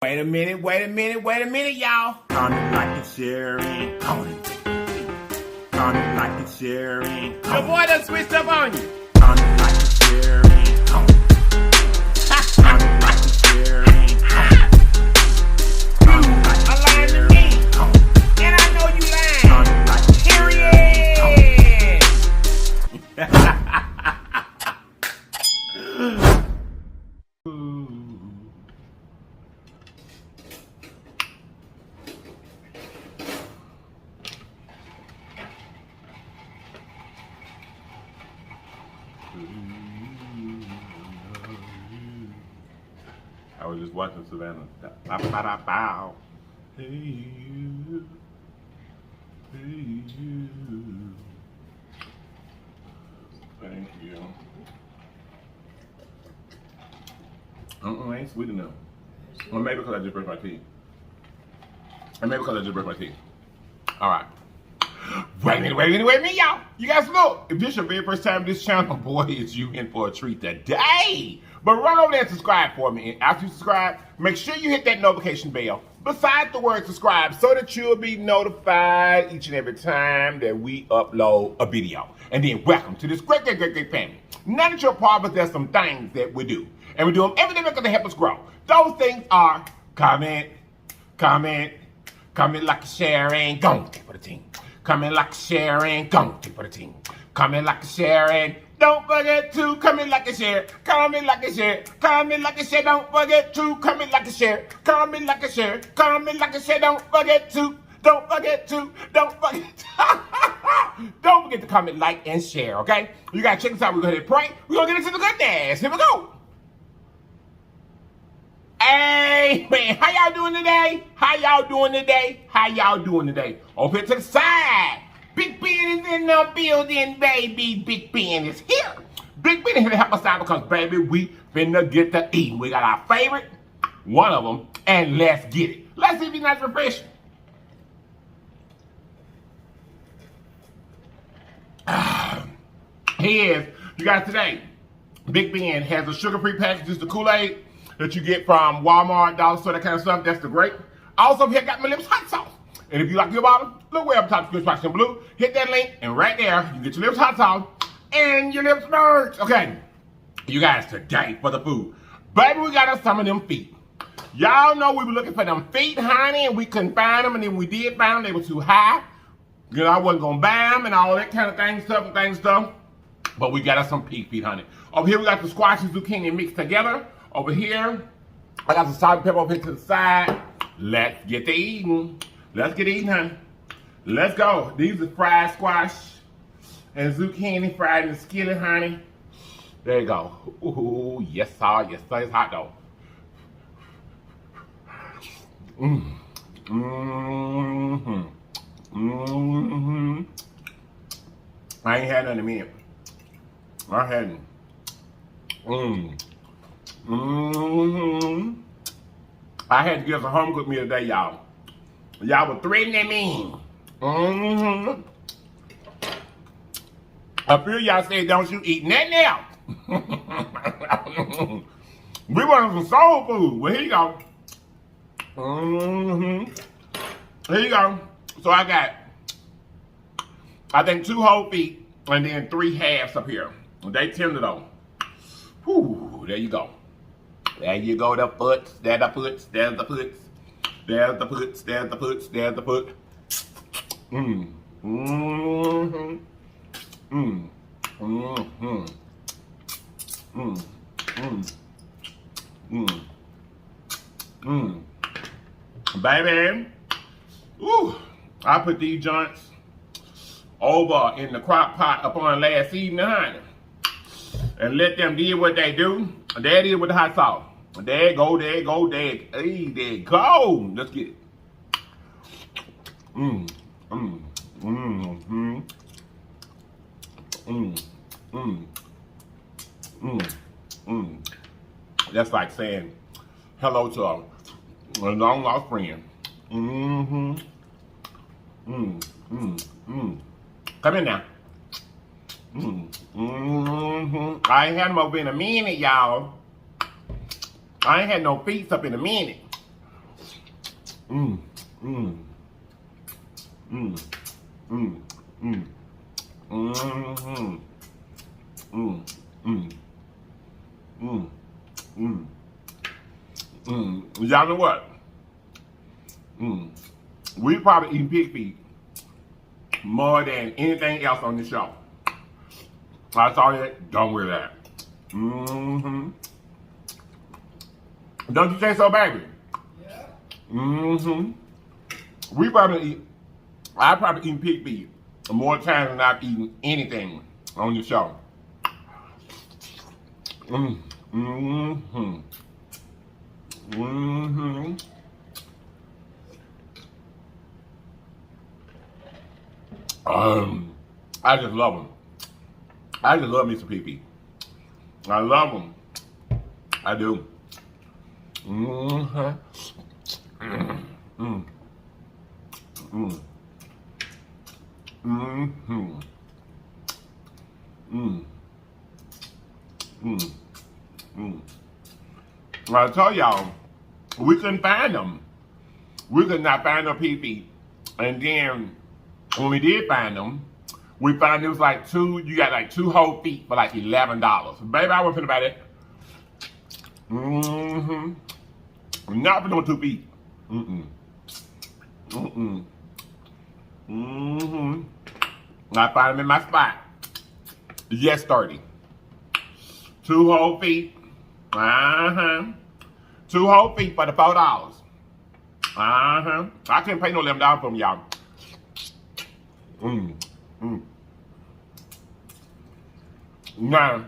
Wait a minute, y'all. Comment, like, and share, and comment. Comment, like, and share, and Your comment. boy done switched up on you. Comment, like, and share, and comment. Comment, like, and share, and comment. Comment, like, A and lying to share, me. and comment. And I know you lying. Comment, like, and share, and comment. Period. I was just watching Savannah. Bow. Hey you. Hey you. Thank you. Ain't sweet enough. Or maybe because I just brushed my teeth. Alright. Wait a minute, y'all. You guys know, if this is your very first time to this channel, boy, is you in for a treat today. But run over there and subscribe for me. And after you subscribe, make sure you hit that notification bell beside the word subscribe so that you'll be notified each and every time that we upload a video. And then welcome to this great family. Now that you're a part of us, there's some things that we do. And we do them every day because they help us grow. Those things are comment, like, share, and go for the team. Comment, like, share, and go for the team. Comment, like, share, and don't forget to comment, like, and share. Comment, like, and share. Comment, like, and share. Don't forget to comment, like, and share. Comment, like, and share. Comment, like, and share. Don't forget to comment, like, and share, okay? You gotta check this out. We're gonna pray. We're gonna get into the goodness. Here we go. Hey, man, how y'all doing today? Over to the side. Big Ben is in the building, baby. Big Ben is here. Big Ben is here to help us out because, baby, we finna get to eating. We got our favorite, one of them, and let's get it. Let's see if it's nice and refreshing. Here's, you guys, today, Big Ben has a sugar-free package. This is the Kool-Aid that you get from Walmart, Dollar Store, that kind of stuff. That's the great. Also, here got my lips hot sauce. And if you like your bottle, look way up top, Chris in blue. Hit that link, and right there, you can get your lips hot sauce and your lips merged. Okay, you guys, today for the food, baby, we got us some of them feet. Y'all know we were looking for them feet, honey, and we couldn't find them. And then we did find them; they were too high. You know, I wasn't gonna buy them and all that kind of stuff. But we got us some pig feet, honey. Over here, we got the squash and zucchini mixed together. Over here, I got some salt and pepper over here to the side. Let's get to eating. Let's get eating, honey. Let's go. These are fried squash and zucchini fried in the skillet, honey. There you go. Ooh, yes, sir. Yes, sir. It's hot, though. I ain't had none in a minute. I hadn't. I had to get us a home cooked meal today, y'all. Y'all were threatening me. A few of y'all said, don't you eat nothing else. We wanted some soul food. Well, here you go. Here you go. So I got, I think 2 whole feet and then 3 halves up here. They tender though. Whew, there you go. There you go, the foots, there's the foots, there's the foots, there's the foots, there's the foots, there's the foot. Baby, ooh, I put these joints over in the crock pot up on last evening, honey. And let them do what they do. There it is with the hot sauce. There you go. Hey, there you go. Let's get it. That's like saying hello to a long lost friend. Come in now. I ain't had them over in a minute, y'all. I ain't had no feast up in a minute. Mmm. Mmm. Mmm. Mmm. Mmm. Mmm. Mmm. Mmm. Mmm. Mmm. Mmm. Y'all know what? Mmm. We probably eating pig feet more than anything else on this show. I saw that. Don't wear that. Mm-hmm. Don't you think so, baby? Yeah. Mm-hmm. We probably eat. I probably eat pig feet more times than I've eaten anything on the show. Mm. Mm-hmm. Mm-hmm. I just love them. I just love me some pig feet. I love them. I do. Mm-hmm. Mm. Mm. Mm-hmm. Mm. Mm. Mm. I told y'all, we couldn't find them. We could not find no pig feet. And then, when we did find them, we found it was like you got like 2 whole feet for like $11. Baby, I wasn't finna buy that. Mm-hmm. Not for no 2 feet. Mm-mm. Mm-mm. Mm-hmm. I find them in my spot. Yes, 30. 2 whole feet. Uh-huh. 2 whole feet for the $4. Uh-huh. I couldn't pay no $11 for them, y'all. Mm. Mm. Nah.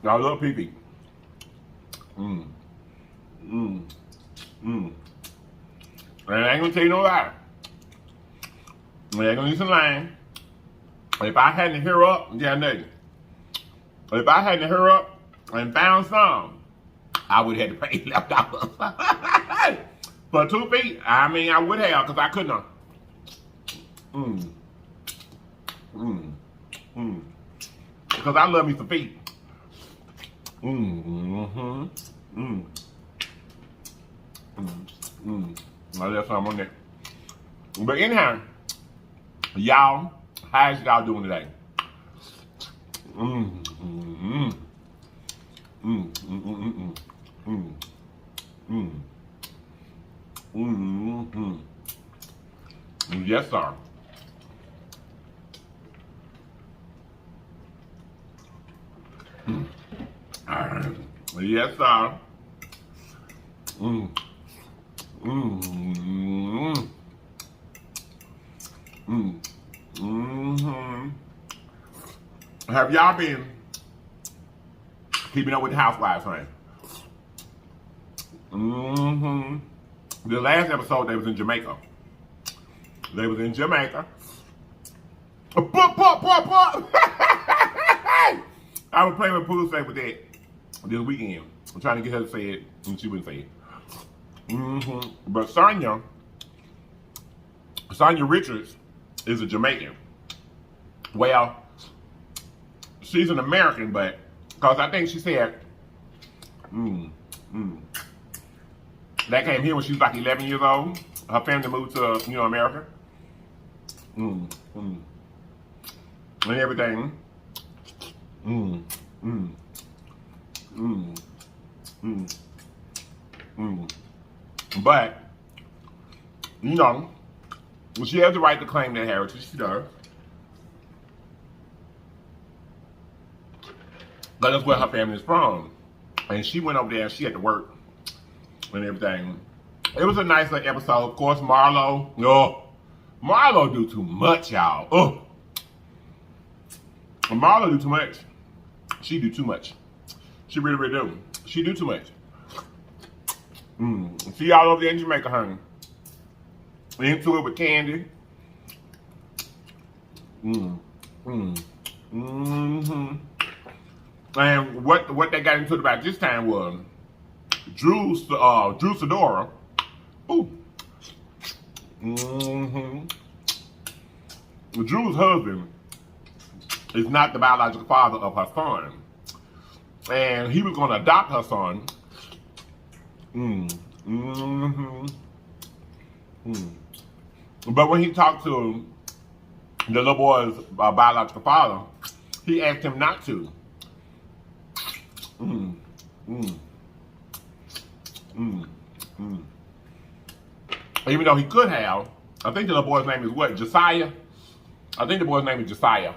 I love pig feet. Mm. Mm. Mm. And I ain't gonna tell you no lie. I ain't gonna use some line. If I hadn't hurry up, yeah, no. If I hadn't hurry up and found some, I would have had to pay $11. For 2 feet, I mean, I would have, because I couldn't have. Mm. Mm. Mm. Because I love me some feet. Mm. Mm-hmm. Mm. Mm. Mm. I left some on there. But anyhow, y'all, how's y'all doing today? Mm. Mm. Mm. Mm. Mm. Mm. Mm. Mm. Yes, sir. Mm. Yes, sir. Mm. Mm. Mm. Mm-hmm. Have y'all been keeping up with the housewives, honey? Mm-hmm. The last episode, they was in Jamaica. They was in Jamaica. I was playing with pool safe with that this weekend. I'm trying to get her to say it, and she wouldn't say it. Mm-hmm. But Sonya Richards is a Jamaican. Well, she's an American, but because I think she said, that came here when she was like 11 years old. Her family moved to, America. And everything. But, she has the right to claim that heritage. She does. But that's where her family is from. And she went over there and she had to work and everything. It was a nice little episode. Of course, Marlo do too much, y'all. Oh. Marlo do too much. She do too much. She really, really do. She do too much. See y'all over there in Jamaica, honey. Into it with Candy. And what they got into it about this time was Drew Sidora. Ooh. Drew's husband is not the biological father of her son. And he was going to adopt her son. But when he talked to the little boy's biological father, he asked him not to. Even though he could have. I think the little boy's name is what? Josiah? I think the boy's name is Josiah.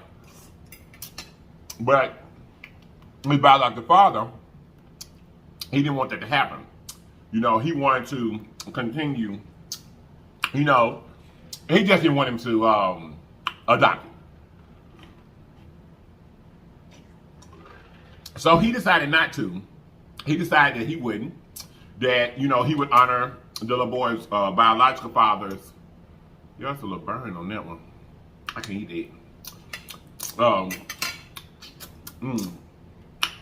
But his biological father, he didn't want that to happen. You know, he wanted to continue, you know, he just didn't want him to adopt him. So he decided not to. He decided that he wouldn't. That, you know, he would honor the little boy's biological father's. Yeah, that's a little burn on that one. I can't eat that.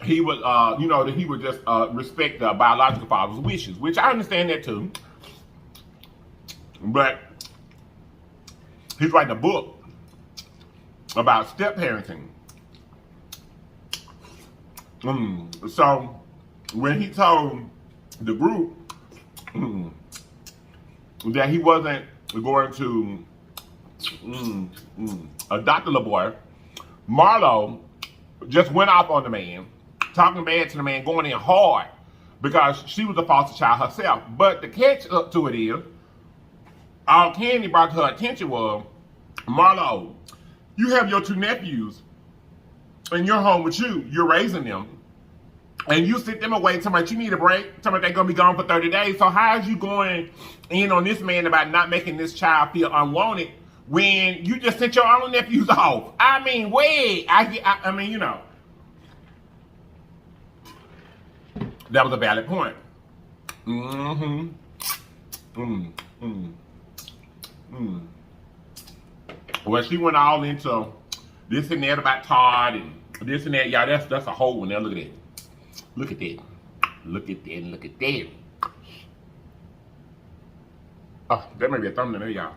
He would, you know, that he would just respect the biological father's wishes, which I understand that too. But he's writing a book about step parenting. So when he told the group that he wasn't going to adopt the little boy, Marlo just went off on the man, talking bad to the man, going in hard because she was a foster child herself. But the catch up to it is, all Candy brought to her attention was, Marlo, you have your two nephews in your home with you. You're raising them. And you sit them away, talking about you need a break, talking about they're going to be gone for 30 days. So how is you going in on this man about not making this child feel unwanted when you just sent your own nephews off? I mean, wait. I mean, you know. That was a valid point. Well, she went all into this and that about Todd and this and that. Y'all, that's a whole one there. Look at that. Look at that. Look at that. Look at that. Oh, that may be a thumbnail, y'all.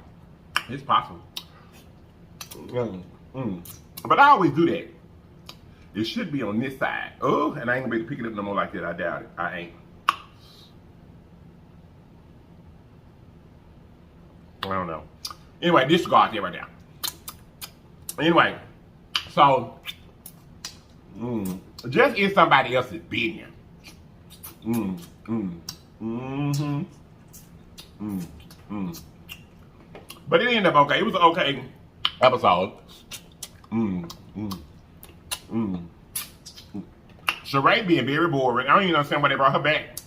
It's possible. But I always do that. It should be on this side. Oh, and I ain't gonna be able to pick it up no more like that. I doubt it. I ain't. I don't know. Anyway, disregard that right now. Anyway, so just in somebody else's business. But it ended up okay. It was an okay episode. Sheree being very boring. I don't even understand why they brought her back.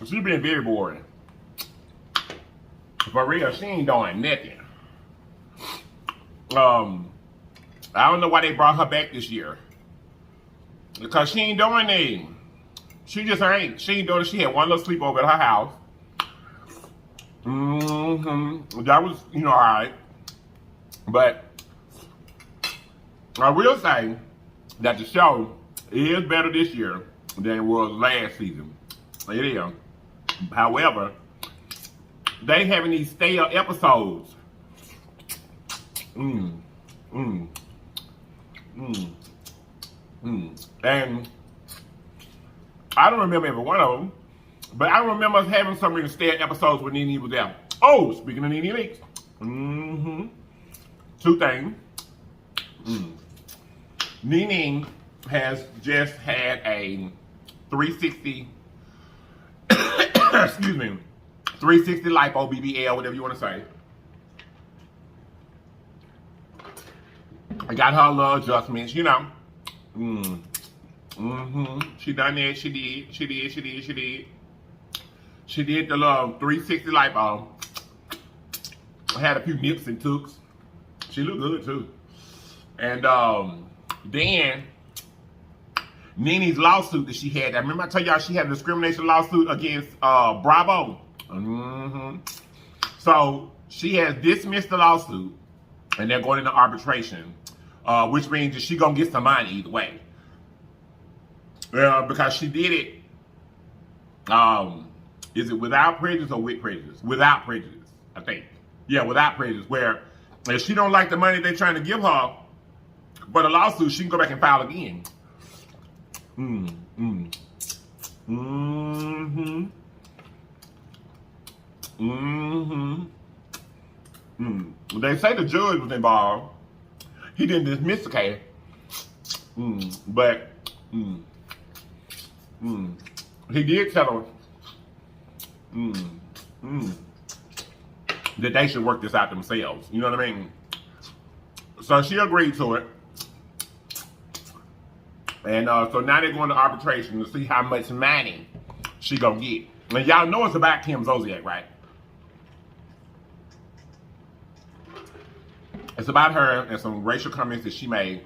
She being very boring. For real, she ain't doing nothing. I don't know why they brought her back this year. Because she ain't doing anything. She just ain't. She ain't doing it. She had one little sleepover at her house. That was, you know, alright. But I will say that the show is better this year than it was last season. It is. However, they having these stale episodes. And I don't remember every one of them, but I remember us having some really stale episodes when Nene was there. Oh, speaking of Nene Leakes. Two things. Nene has just had a 360 excuse me, 360 lipo, BBL, whatever you want to say. I got her little adjustments, you know. She done that. She did. She did the little 360 lipo. Had a few nips and tucks. She looked good too. And then Nene's lawsuit that she had. I remember I told y'all she had a discrimination lawsuit against Bravo. So she has dismissed the lawsuit, and they're going into arbitration, which means that she's gonna get some money either way. Because she did it. Is it without prejudice or with prejudice? Without prejudice, I think. Yeah, without prejudice. Where if she don't like the money they're trying to give her for the lawsuit, she can go back and file again. They say the judge was involved. He didn't dismiss the case. But he did tell her that they should work this out themselves. You know what I mean? So she agreed to it. And so now they're going to arbitration to see how much money she gonna get. And y'all know it's about Kim Zolciak, right? It's about her and some racial comments that she made.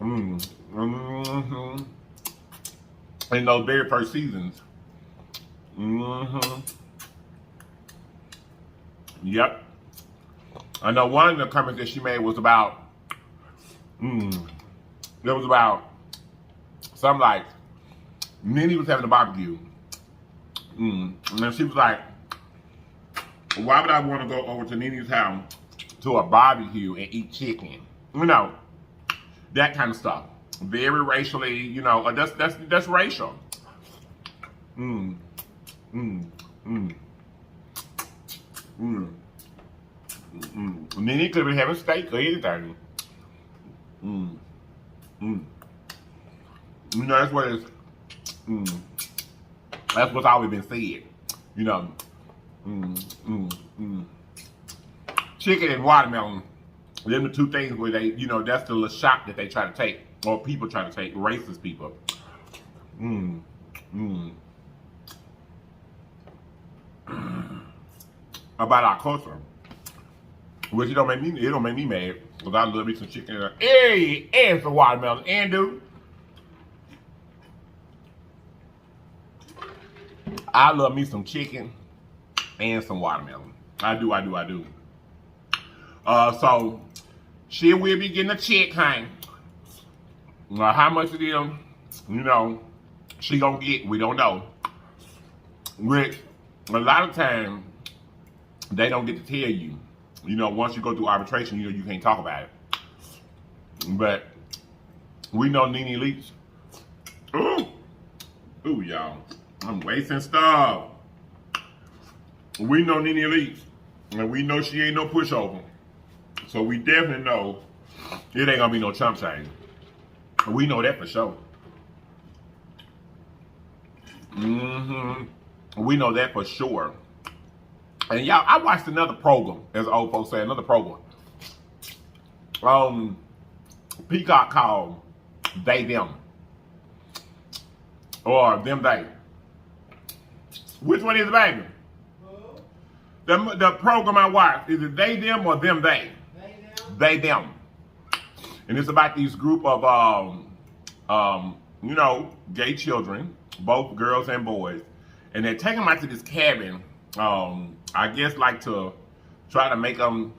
In those very first seasons. Yep. I know one of the comments that she made was about, it was about something like, Nene was having a barbecue. And then she was like, why would I want to go over to Nene's house to a barbecue and eat chicken? You know, that kind of stuff. Very racially, you know, that's racial. Nene could have been having steak or anything. You know, that's what it's, that's what's always been said. You know, chicken and watermelon, them the two things where they, you know, that's the little shot that they try to take, or people try to take, racist people. About our culture, which it don't make me mad, because I love me some chicken and some watermelon, and dude, I love me some chicken and some watermelon. I do. So she will be getting a check, honey. How much it is, you know, she gonna get, we don't know. Which, a lot of times, they don't get to tell you. You know, once you go through arbitration, you know, you can't talk about it. But we know Nene Leakes. Ooh, y'all. I'm wasting stuff. We know Nene Leakes. And we know she ain't no pushover. So we definitely know it ain't gonna be no chump change. We know that for sure. We know that for sure. And y'all, I watched another program, as old folks say, another program. Peacock called They Them. Or Them They. Which one is it, baby? The program I watched, is it They Them or Them They? They Them. And it's about these group of, you know, gay children, both girls and boys. And they take them out to this cabin, I guess like to try to make them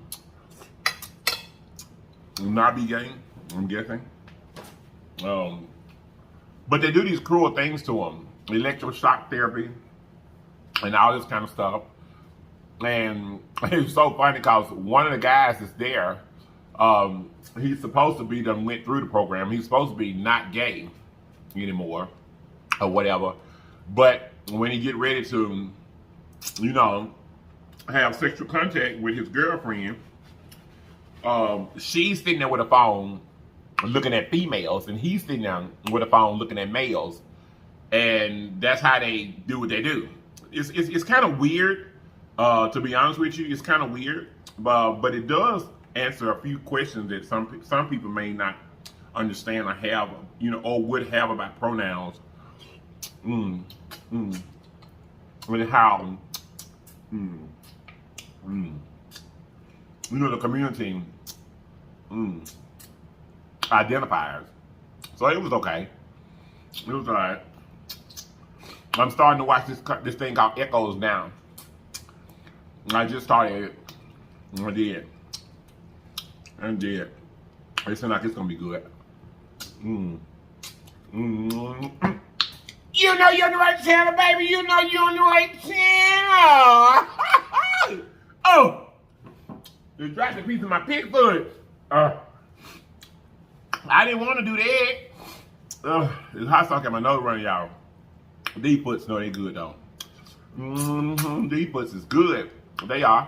not be gay, I'm guessing. But they do these cruel things to them. Electroshock therapy and all this kind of stuff. And it's so funny because one of the guys that's there, he's supposed to be done went through the program. He's supposed to be not gay anymore or whatever. But when he get ready to, you know, have sexual contact with his girlfriend, she's sitting there with a phone looking at females, and he's sitting there with a phone looking at males. And that's how they do what they do. It's kind of weird, to be honest with you. It's kind of weird, but it does answer a few questions that some people may not understand or have, you know, or would have about pronouns. And how, you know, the community identifiers. So it was okay. It was alright. I'm starting to watch this thing called Echoes now. I just started it. I did. It seems like it's gonna be good. You know you're on the right channel, baby. You know you're on the right channel. Oh, you dropped a piece of my pig foot. I didn't want to do that. It's hot sauce at my nose running, y'all. These foots know they good though. These butts is good. They are.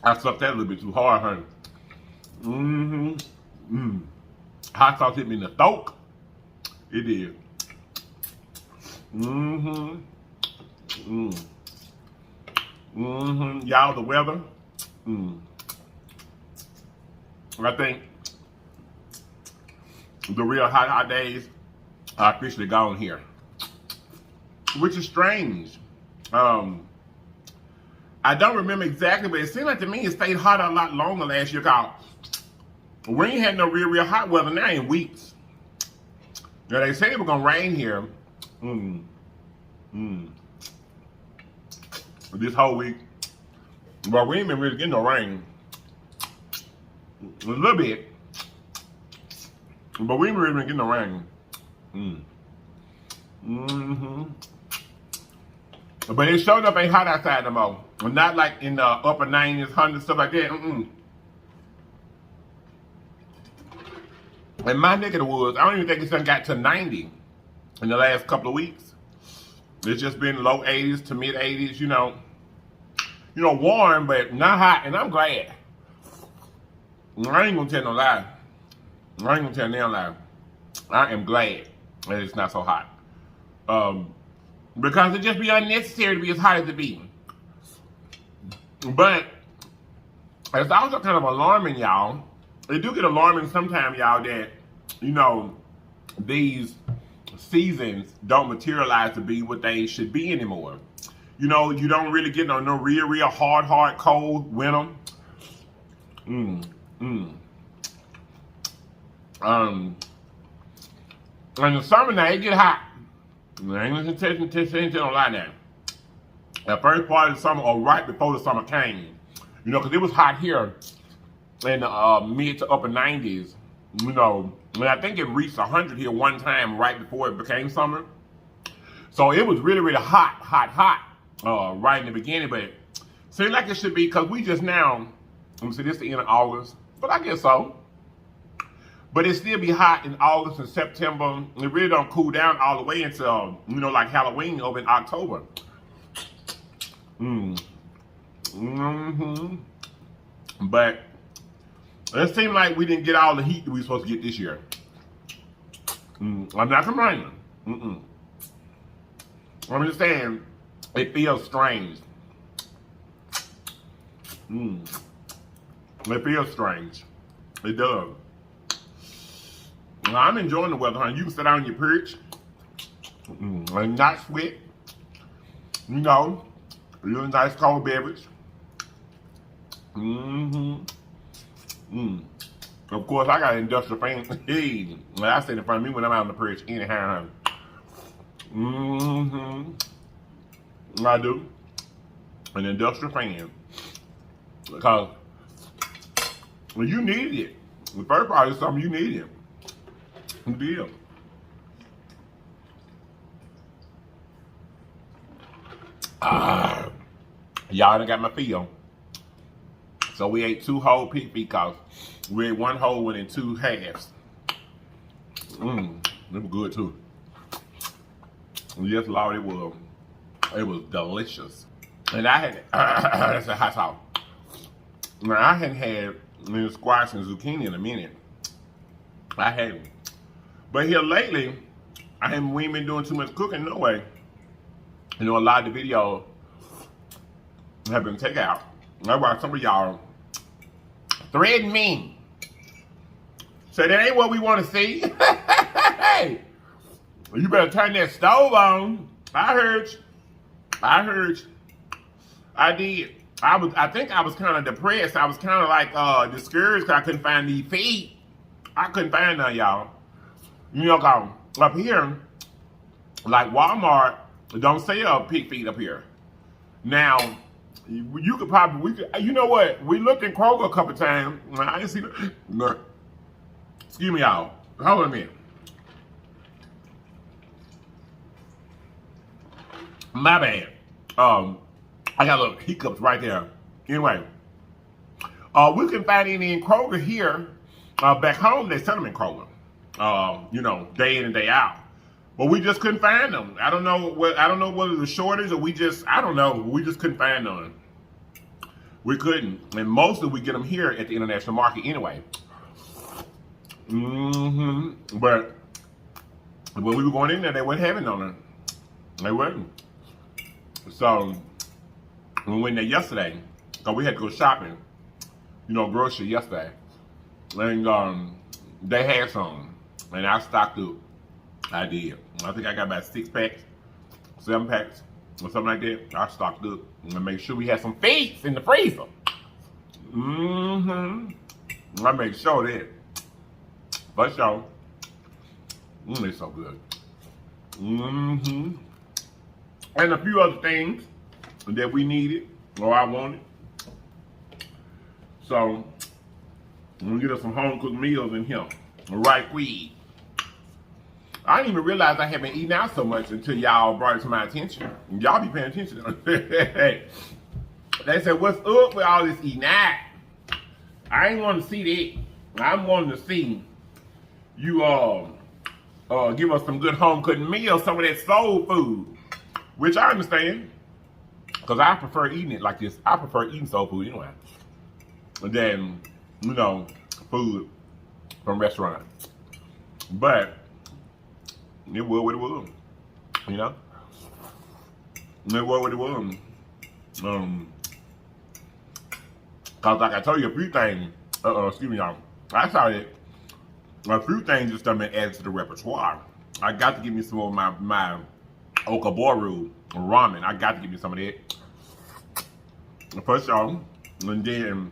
I sucked that a little bit too hard, honey. Hot sauce hit me in the throat. It did. Y'all, the weather. I think the real hot days are officially gone here, which is strange. I don't remember exactly, but it seemed like to me it stayed hot a lot longer last year. Cause we ain't had no real hot weather now in weeks. Now they say it was gonna rain here this whole week, but we ain't been really getting no rain. A little bit, but we ain't really been getting no rain. But it showed up ain't hot outside no more. Not like in the upper 90s, 100s, stuff like that. In my neck of the woods, I don't even think it's done got to 90 in the last couple of weeks. It's just been low 80s to mid 80s, you know, warm, but not hot, and I'm glad. I ain't gonna tell no lie. I ain't gonna tell no lie. I am glad that it's not so hot. Because it just be unnecessary to be as hot as it be. But it's also kind of alarming, y'all. It do get alarming sometimes, y'all, that, these seasons don't materialize to be what they should be anymore. You don't really get no real hard, cold winter. In the summer now, it get hot. I ain't gonna tell no lie now. The first part of the summer, or right before the summer came, because it was hot here in the mid to upper 90s, and I think it reached 100 here one time right before it became summer. So it was really hot, right in the beginning, but it seemed like it should be, because we just now, let me see, this is the end of August, but I guess so. But it still be hot in August and September. It really don't cool down all the way until, like Halloween over in October. But it seemed like we didn't get all the heat that we were supposed to get this year. I'm not complaining. I'm just saying, it feels strange. It feels strange. It does. Well, I'm enjoying the weather, honey. You can sit down on your perch and not sweat. A nice cold beverage. Of course, I got an industrial fan. Hey, I sit in front of me when I'm out on the perch anyhow. I do. An industrial fan. Because you need it. The first part is something you need it. Deal. Y'all done got my feel. So we ate 2 whole pig feet, because we ate 1 whole one in 2 halves. They were good too. Yes, Lord, it was. It was delicious. And I had that's a hot sauce. Now I hadn't had squash and zucchini in a minute. I hadn't. But here lately, we ain't been doing too much cooking, no way. A lot of the videos have been taken out. That's why some of y'all threaten me. So that ain't what we want to see. Hey, you better turn that stove on. I heard you. I did. I think I was kind of depressed. I was kind of like discouraged because I couldn't find these feet. I couldn't find none, y'all. Up here, like Walmart, don't sell pig feet up here. Now, you could probably, you know what? We looked in Kroger a couple times. I didn't see no. Excuse me, y'all. Hold on a minute. My bad. I got little hiccups right there. Anyway, We couldn't find any in Kroger here. Back home, they sell them in Kroger. You know, day in and day out. But we just couldn't find them. I don't know whether the shortage or I don't know. We just couldn't find none. We couldn't. And mostly we get them here at the international market anyway. But when we were going in there, they weren't having none. They wasn't. So we went there yesterday, because we had to go shopping, you know, grocery yesterday. And they had some. And I stocked up. I did. I think I got about 6 packs, 7 packs, or something like that. I stocked up and made sure we had some feeds in the freezer. I made sure that. For sure. It's so good. And a few other things that we needed or I wanted. So I'm gonna get us some home cooked meals in here. Right quick. I didn't even realize I had been eating out so much until y'all brought it to my attention. Y'all be paying attention. They said, what's up with all this eating out? I ain't want to see that. I'm wanting to see you give us some good home cooked meals, some of that soul food, which I understand, because I prefer eating it like this. I prefer eating soul food anyway than, you know, food from restaurants. But it was what it was, you know? It was what it was. Cause like I told you a few things, excuse me y'all, I saw it, a few things just been added to the repertoire. I got to give me some of my okaboru ramen. I got to give me some of that. For sure. And then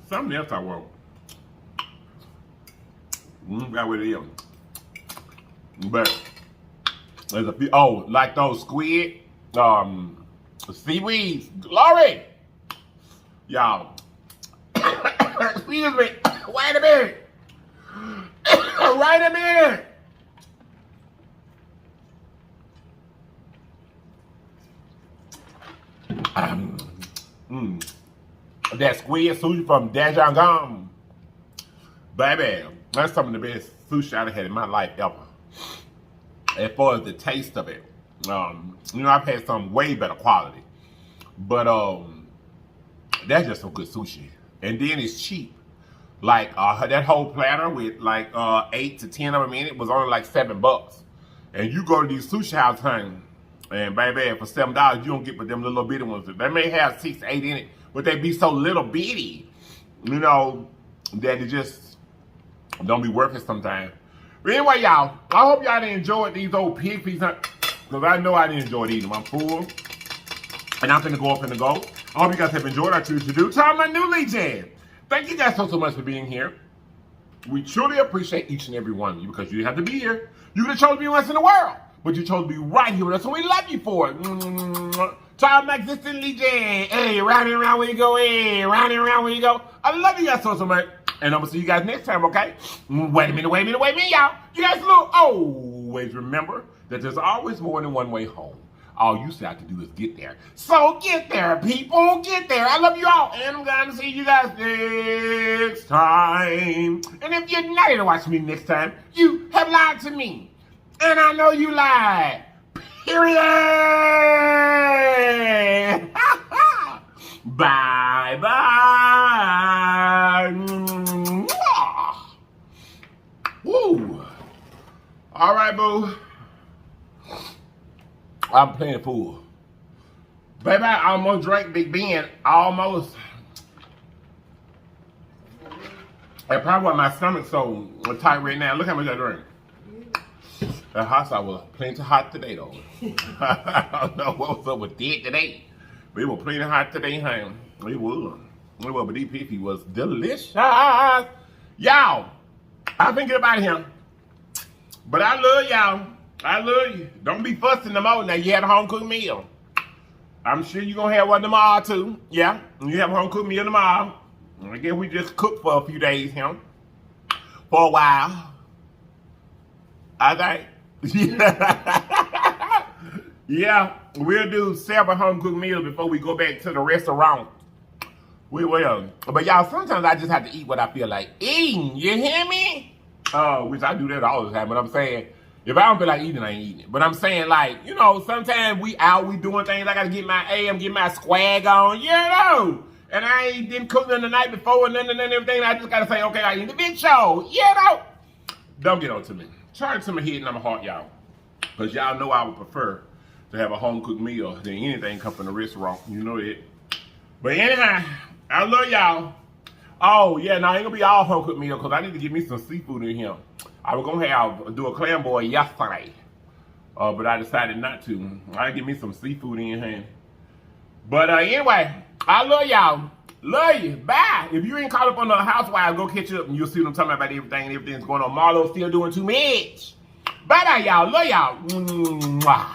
something else I want. Got what it is. But there's a few, like those squid, seaweeds. Glory! Y'all. Excuse me. Wait a minute. Wait a minute. That squid sushi from Dajangam. Baby, that's some of the best sushi I've had in my life ever. As far as the taste of it. You know, I've had some way better quality. But that's just some good sushi. And then it's cheap. Like that whole platter with like 8 to 10 of them in it was only like $7. And you go to these sushi houses, honey, and baby, for $7 you don't get but them little bitty ones. They may have 6, 8 in it, but they be so little bitty, you know, that it just don't be worth it sometimes. But anyway, y'all, I hope y'all enjoyed these old pig feet, because I know I didn't enjoy eating them. I'm full, and I'm finna go up and go. I hope you guys have enjoyed our Choose to Do. To all my new legions, thank you guys so much for being here. We truly appreciate each and every one of you, because you didn't have to be here. You could have chose to be with us in the world, but you chose to be right here with us, and we love you for it. To all my existing legions, hey, round and around where you go, hey, round and around where you go. I love you guys so much. And I'm going to see you guys next time, okay? Wait a minute, y'all. You guys look, always remember that there's always more than one way home. All you have to do is get there. So get there, people. Get there. I love you all. And I'm going to see you guys next time. And if you're not here to watch me next time, you have lied to me. And I know you lied. Period. Bye-bye. Woo. All right, boo. I'm playing pool. Baby, I almost drank Big Ben. Almost. And probably why my stomach's so tight right now. Look how much I drink. The hot sauce was plenty hot today, though. I don't know what was up with that today. But it was plenty hot today, honey. It was. But these pee was delicious. Y'all, I think about him. But I love y'all. I love you. Don't be fussing no more. Now you had a home cooked meal. I'm sure you're going to have one tomorrow too. Yeah, you have a home cooked meal tomorrow. I guess we just cooked for a few days, for a while. I think. Yeah, we'll do several home cooked meals before we go back to the restaurant. We will. But y'all, sometimes I just have to eat what I feel like eating. You hear me? Which I do that all the time. But I'm saying, if I don't feel like eating, I ain't eating it. But I'm saying, like, you know, sometimes we doing things. I got to get my swag on, you know. And I didn't cook them the night before and none everything. I just got to say, okay, I eat the big show, you know. Don't get on to me. Turn to my head and my heart, y'all. Because y'all know I would prefer to have a home-cooked meal than anything come from the restaurant. You know it. But anyhow, I love y'all. Oh, yeah, now ain't gonna be all home-cooked meal because I need to get me some seafood in here. I was gonna do a clam boil yesterday. But I decided not to. I get me some seafood in here. But anyway, I love y'all. Love you. Bye. If you ain't caught up on the housewives, go catch up and you'll see what I'm talking about everything. Everything's going on. Marlo's still doing too much. Bye-bye, y'all. Love y'all. Mwah.